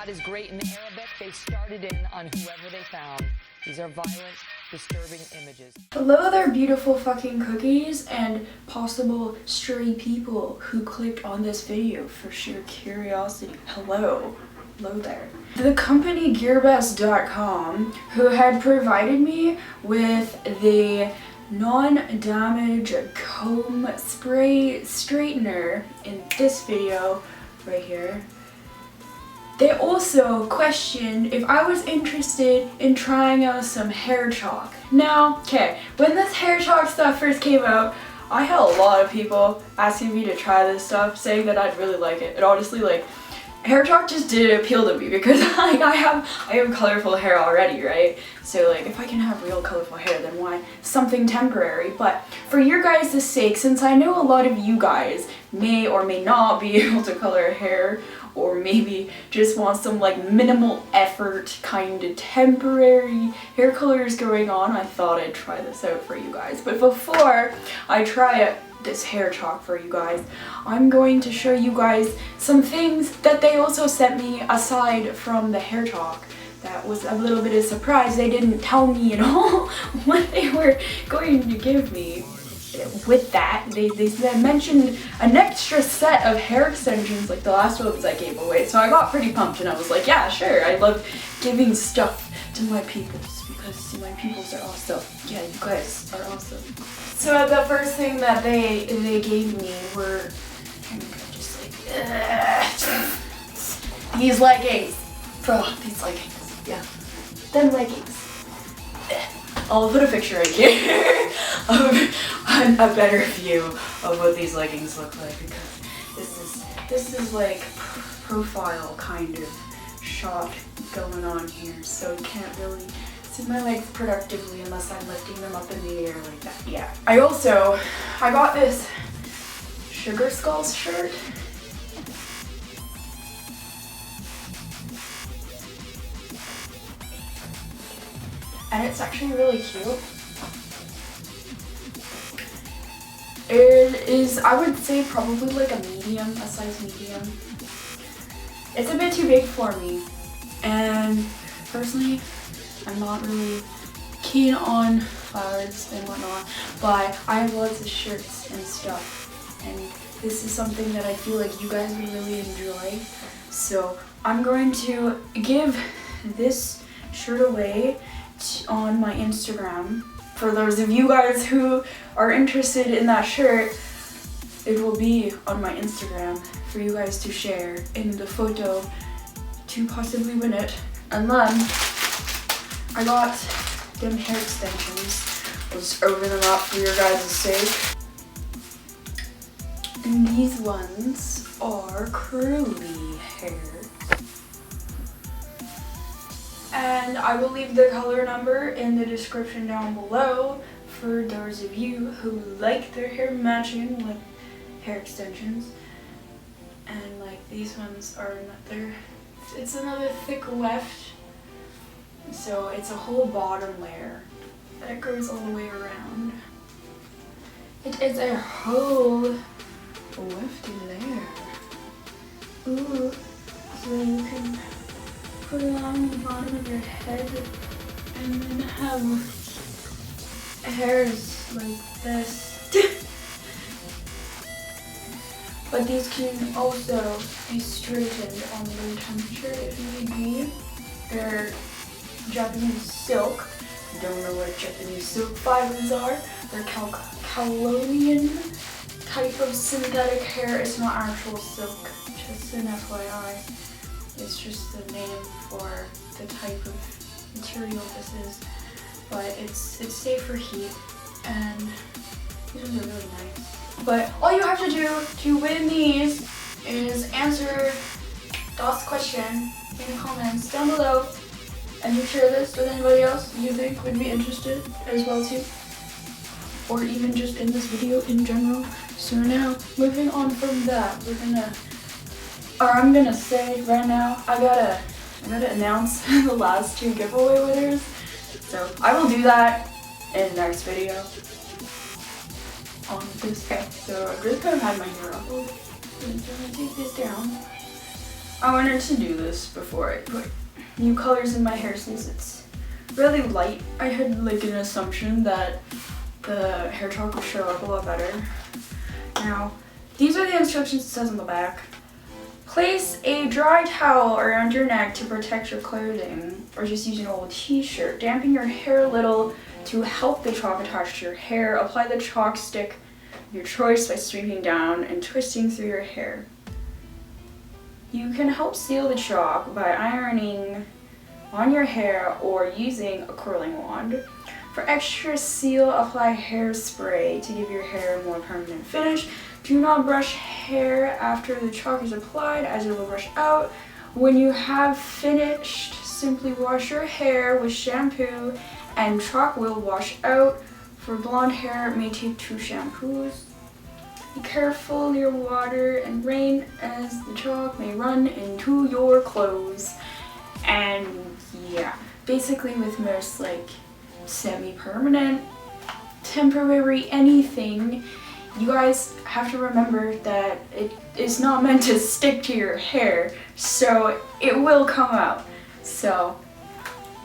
God is great in Arabic. They started in on whoever they found. These are violent, disturbing images. Hello there, beautiful fucking cookies and possible stray people who clicked on this video for sheer curiosity. Hello there. The company gearbest.com, who had provided me with the non-damage comb spray straightener in this video right here, they also questioned if I was interested in trying out some hair chalk. Now, okay, when this hair chalk stuff first came out, I had a lot of people asking me to try this stuff, saying that I'd really like it. And honestly, like, hair chalk just didn't appeal to me because like I have colorful hair already, right? So like if I can have real colorful hair, then why something temporary? But for your guys' sake, since I know a lot of you guys may or may not be able to color hair, or maybe just want some like minimal effort kind of temporary hair colors going on, I thought I'd try this out for you guys. But before I try this hair chalk for you guys, I'm going to show you guys some things that they also sent me aside from the hair chalk. That was a little bit of a surprise. They didn't tell me at all what they were going to give me. With that, they mentioned an extra set of hair extensions like the last ones I gave away. So I got pretty pumped and I was like, yeah, sure. I love giving stuff to my peoples because my peoples are awesome. Yeah, you guys are awesome. So the first thing that they gave me were kind of just like these leggings. Bro, these leggings. Yeah, them leggings. I'll put a picture right here of a better view of what these leggings look like, because this is like profile kind of shot going on here, so you can't really see my legs productively unless I'm lifting them up in the air like that. Yeah. I got this Sugar Skulls shirt. And it's actually really cute. It is, I would say, probably like a medium, a size medium. It's a bit too big for me. And personally, I'm not really keen on flowers and whatnot, but I have lots of shirts and stuff. And this is something that I feel like you guys would really enjoy. So I'm going to give this shirt away on my Instagram. For those of you guys who are interested in that shirt, it will be on my Instagram for you guys to share in the photo to possibly win it. And then I got them hair extensions. I'll just open them up for your guys' sake. And these ones are curly hair. And I will leave the color number in the description down below for those of you who like their hair matching with hair extensions. And like these ones are it's another thick weft. So it's a whole bottom layer that goes all the way around. It is a whole wefty layer. Ooh, so you can put it on the bottom of your head and then have hairs like this. But these can also be straightened on room temperature if need be. They're Japanese silk. I don't know what Japanese silk fibers are. They're Calonian type of synthetic hair. It's not actual silk, just an FYI. It's just the name for the type of material this is, but it's safe for heat, and these ones are really nice. But all you have to do to win these is answer Dot's question in the comments down below, and you share this with anybody else you think would be interested as well too, or even just in this video in general. So now, moving on from that, I'm gonna say right now, I gotta announce the last two giveaway winners. So I will do that in the next video on this day. So I'm just gonna have my hair up. I'm gonna take this down. I wanted to do this before I put new colors in my hair since it's really light. I had like an assumption that the hair chalk would show up a lot better. Now, these are the instructions it says on the back. Place a dry towel around your neck to protect your clothing, or just use an old t-shirt. Dampen your hair a little to help the chalk attach to your hair. Apply the chalk stick of your choice by sweeping down and twisting through your hair. You can help seal the chalk by ironing on your hair or using a curling wand. For extra seal, apply hairspray to give your hair a more permanent finish. Do not brush hair after the chalk is applied, as it will brush out. When you have finished, simply wash your hair with shampoo and chalk will wash out. For blonde hair, it may take 2 shampoos. Be careful near water and rain, as the chalk may run into your clothes. And yeah, basically with most like semi-permanent, temporary anything, you guys have to remember that it is not meant to stick to your hair, so it will come out. So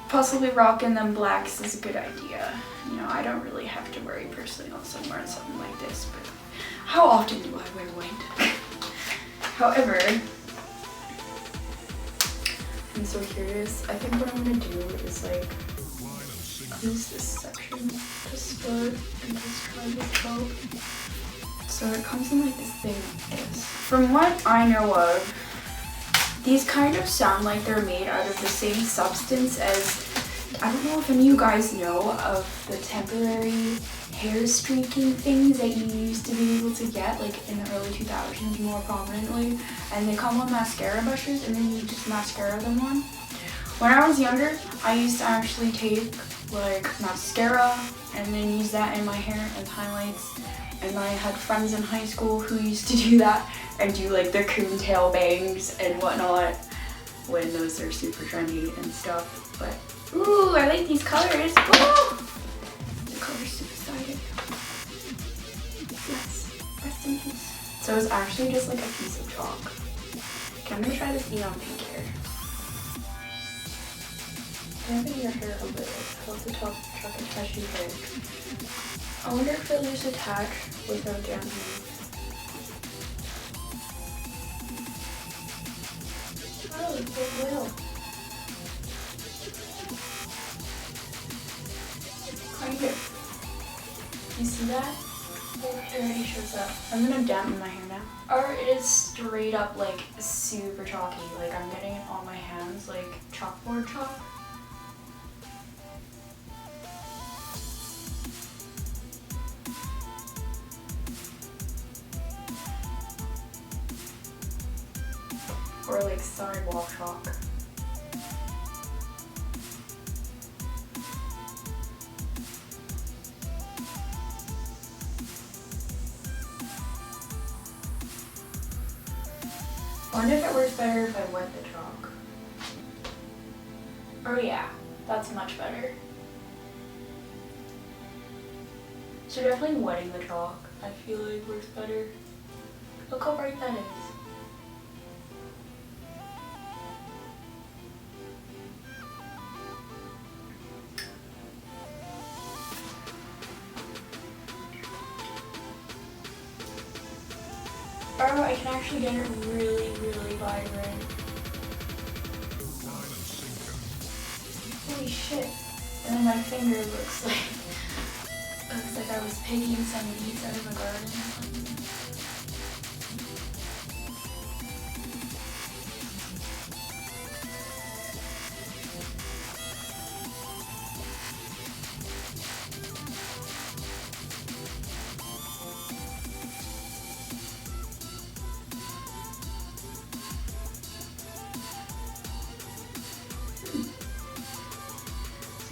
possibly rocking them blacks is a good idea. You know, I don't really have to worry personally unless I'm wearing something like this, but how often do I wear white? However, I'm so curious. I think what I'm gonna do is like use this section to split and just try this out. So it comes in like this thing like this. From what I know of, these kind of sound like they're made out of the same substance as, I don't know if any of you guys know of the temporary hair streaking things that you used to be able to get like in the early 2000s more prominently, and they come on mascara brushes and then you just mascara them on. When I was younger, I used to actually take like mascara and then use that in my hair and highlights, and I had friends in high school who used to do that and do like the coon tail bangs and whatnot when those are super trendy and stuff. But ooh, I like these colors. Ooh! The color's super excited. Yes, rest in peace. So it's actually just like a piece of chalk. Okay, I'm gonna try this neon pink hair. Dampen your hair a little. Help the chalk attach your hair. I wonder if it'll just attach without dampening. Oh, it will. Kind of. You see that? It already shows up. I'm gonna dampen my hair now. Or it is straight up like super chalky. Like I'm getting it on my hands like chalkboard chalk. Or like sidewalk chalk. I wonder if it works better if I wet the chalk. Oh yeah, that's much better. So definitely wetting the chalk, I feel like works better. Look how bright that is. Oh, I can actually get it really, really vibrant. Holy shit. And then my finger looks like I was picking some weeds out of a garden.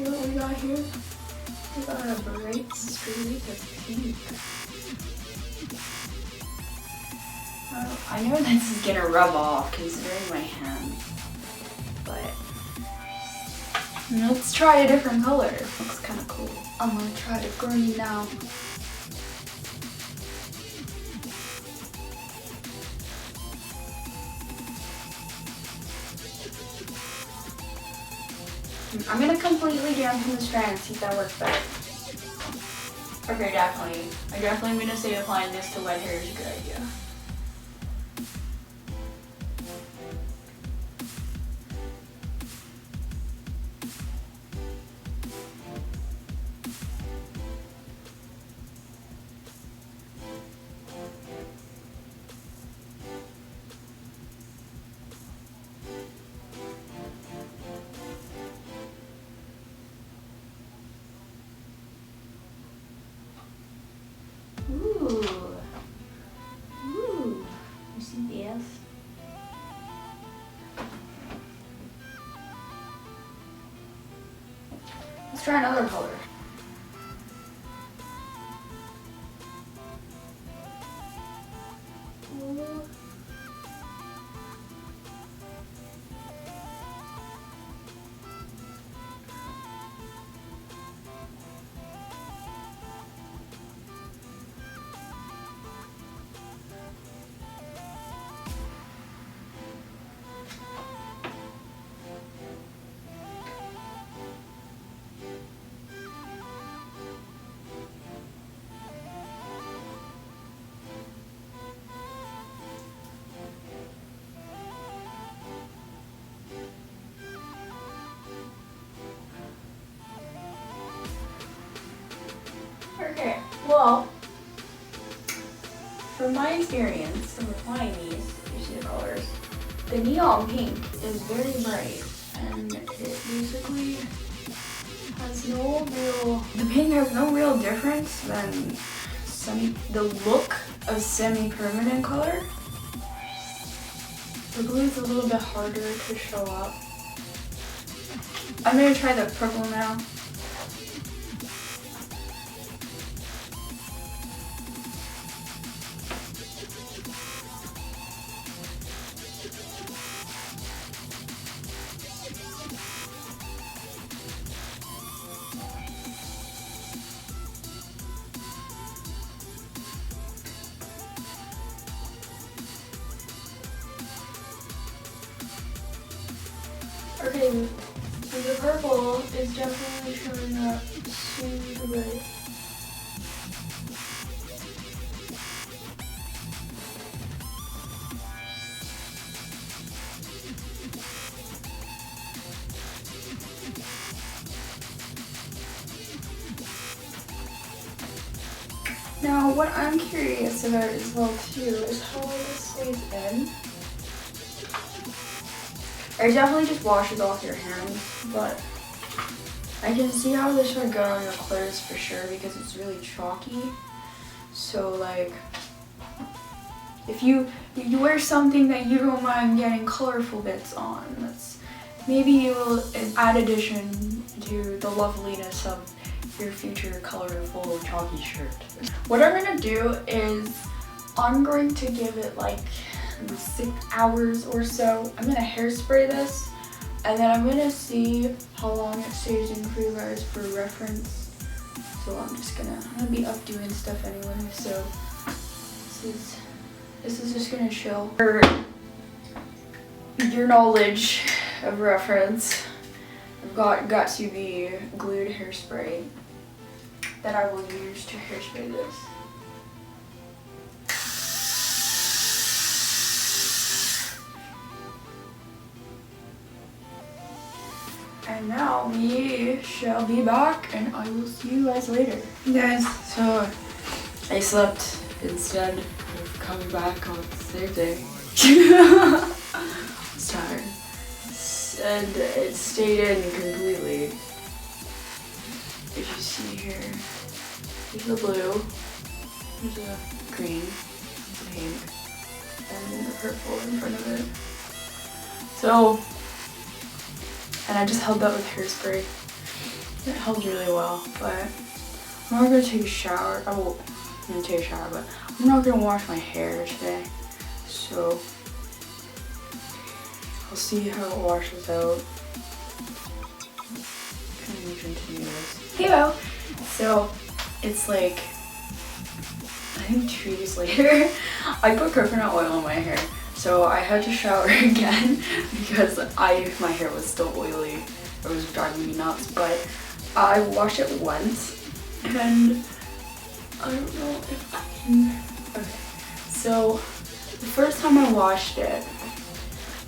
See what we got here? We got a bright streak of pink. I know this is gonna rub off considering my hand, but let's try a different color. It looks kind of cool. I'm gonna try the green now. I'm gonna completely dampen the strand and see if that works better. Okay, definitely. I definitely am gonna say applying this to wet hair is a good idea. Ooh. Ooh. You see this? Let's try another color. Ooh. Okay, well, from my experience of applying these, you see the colors, the neon pink is very bright, and it basically has no real, the pink has no real difference than the look of semi-permanent color. The blue is a little bit harder to show up. I'm gonna try the purple now. Okay, so the purple is definitely showing up super bright. Now, what I'm curious about as well too is how this stays in. It definitely just washes off your hands, but I can see how this would go on your clothes for sure because it's really chalky. So like, if you wear something that you don't mind getting colorful bits on, that's maybe it will add addition to the loveliness of your future colorful chalky shirt. What I'm gonna do is I'm going to give it like 6 hours or so. I'm gonna hairspray this and then I'm gonna see how long it stays in for you guys for reference. So I'm gonna be up doing stuff anyway, so this is just gonna chill. For your knowledge of reference, I've got to be glued hairspray that I will use to hairspray this. And now we shall be back and I will see you guys later. Hey guys, so I slept instead of coming back on Thursday. I was tired. And it stayed in completely. If you see here, there's the blue, there's a green, a pink, and the purple in front of it. So, and I just held that with hairspray. It held really well, but I'm not gonna take a shower. I'm gonna take a shower, but I'm not gonna wash my hair today. So, I'll see how it washes out. Hello. So it's like, I think 2 days later, I put coconut oil in my hair. So I had to shower again because my hair was still oily It was driving me nuts, but I washed it once and I don't know if I can. Okay, so the first time I washed it,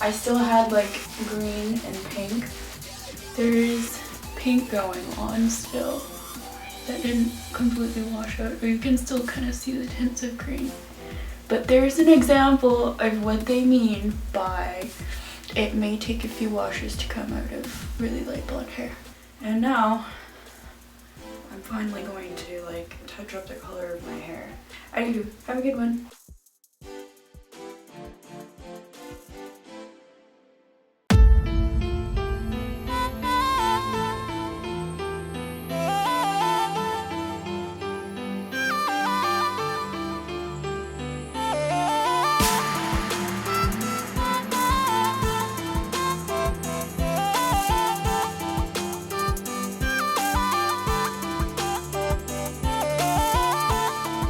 I still had like green and pink. There is pink going on still. That didn't completely wash out, or you can still kind of see the tints of green. But there's an example of what they mean by it may take a few washes to come out of really light blonde hair. And now I'm finally going to like touch up the color of my hair. Anywho, have a good one.